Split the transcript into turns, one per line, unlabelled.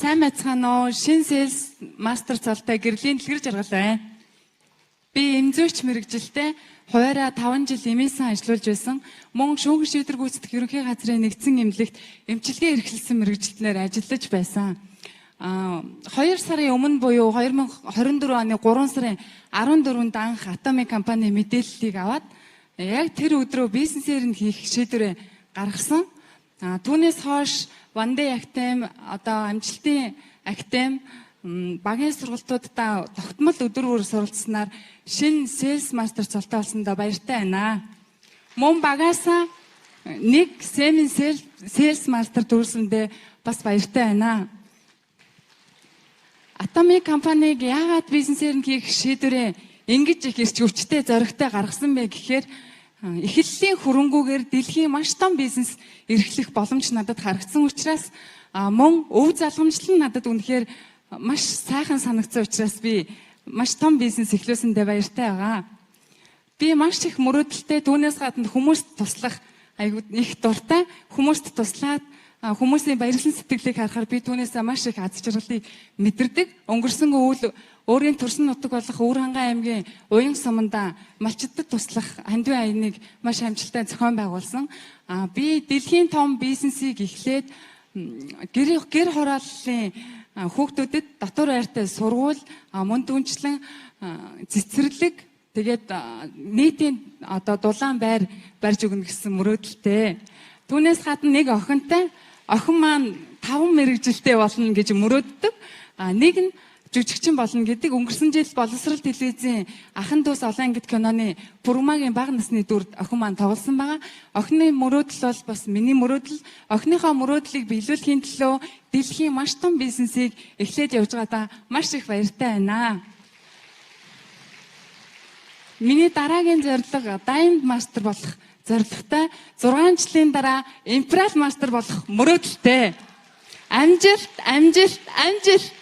сайн байцгаана уу? Шинэ Sales Master цалтай гэрлийн дэлгэр жаргал байна. Би эмзүүч мэрэгжилтэй хуваараа 5 жил эмээсэн ажиллаж байсан. Мөн шүүгэн шийдвэр гүйцэтгэх ерөнхий газрын нэгдсэн эмнэлэгт эмчилгээ эрхэлсэн мэрэгжилтнээр ажиллаж байсан. 2 сарын өмнө буюу 2024 оны 3 сарын 14-нд анх Atomy компани мэдээллийг аваад яг тэр өдрөө бизнесээр нь хийх шийдвэрээ гаргасан. Түүнээс хойш Ванде Актем, одоо амжилтын Актем багийн сургалтуудаа тогтмол өдөр бүр суралцсанаар шинэ Sales Master цолтой болсондоо баяртай байна. Мөн багаасаа нэг Sales Master төрүүлсэндээ бас баяртай байна. Atomy компаниг яагаад бизнесээр нь хийх шийдвэрээ ингэж их эрч өвчтэй зоригтой гаргасан бэ гэхээр эхлэлийн хөрөнгүүгээр дэлхийн маш том бизнес эрхлэх боломж надад харагдсан учраас мөн өв залгамжлал нь надад үнэхээр маш сайхан санагдсан учраас би маш том бизнес эхлүүлсэндээ баяртай байгаа. Би маш их мөрөөдөлтэй, түүнээс гадна хүмүүст туслах айгуу их дуртай, хүмүүст туслаад хүмүүсийн баярлалын сэтгэлийг харахаар би түүнээс маш их аз жаргалыг мэдэрдэг. Өнгөрсөн үйл өөрийн төрсөн нутаг болох Өвөрхангай аймгийн Уян суманда малчдад туслах хандив аяныг маш амжилттай зохион байгуулсан. Би дэлхийн том бизнесийг эхлээд гэр хорооллын хүүхдүүдэд дотор байртай сургууль, мөн түнчлэн цэцэрлэг, тэгээд нийтийн одоо дулаан байр барьж өгнө гэсэн мөрөөдөлтэй. Түүнээс гадна нэг охинтой, охин маань 5 мэрэгжилтэй болно гэж мөрөөддөг. Нэг нь жүжигчин болно гэдэг. Өнгөрсөн жил боловсрал телевизийн Ахан дүүс олон ангид киноны Пүрмагийн бага насны дүрд охин маань тоглосон байгаа. Охины мөрөөдөл бол бас миний мөрөөдөл. Охиныхоо мөрөөдлийг биелүүлэхийн төлөө дэлхийн маш том бизнесийг эхлээд явж байгаадаа маш их баяртай байна. Миний дараагийн зорилго Diamond Master болох зорилготой, 6 жилийн дараа Imperial Master болох мөрөөдөлтэй. Амжилт, амжилт, амжилт.